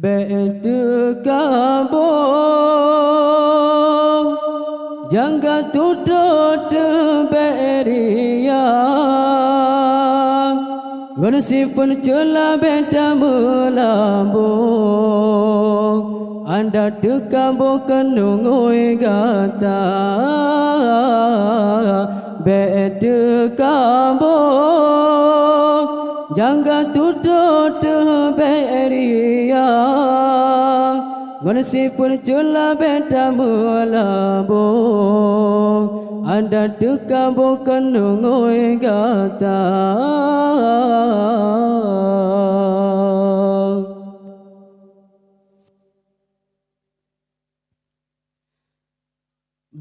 Betu kabo jangga tutut beria ngunsi pun cula beta melambo anda dekabo kenungoi gata betu kabo jangga tutut beria ngunsi pun cula beta melambo anda dekabo kenungoi gata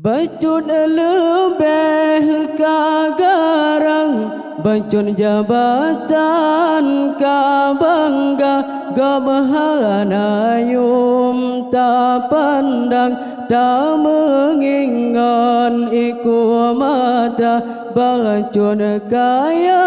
Bacun lebih kagarang Bacun jabatan kabangga Gabahanayum tak pandang Tak mengingat iku mata Bacun kaya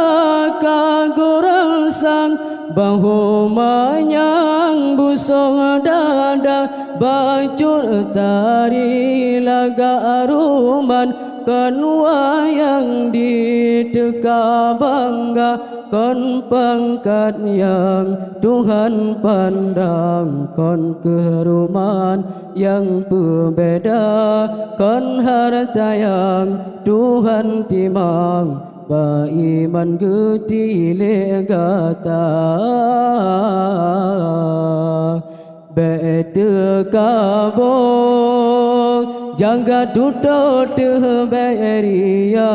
kagurang sang Bahu manyang busong dada Bacun tari laga aruman Kan wayang diteka bangga Kan pangkat yang Tuhan pandang Kan keruman yang berbeda Kan harta yang Tuhan timang Baiman getile gata Bete kabong jangga tutut beria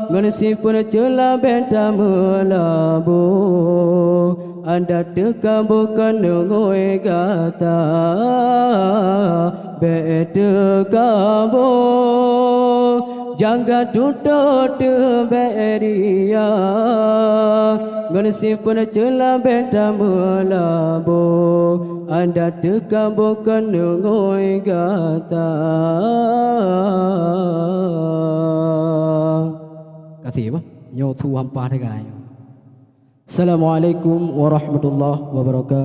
ngunsi pun cula beta melabo anda teka bukan ngoi gata bete kabong jangga tutut beria ngunsi pun cula beta melabo anda teka bukan ngoi gata kasih apa nyo thu hampa degai Assalamualaikum warahmatullahi wabarakatuh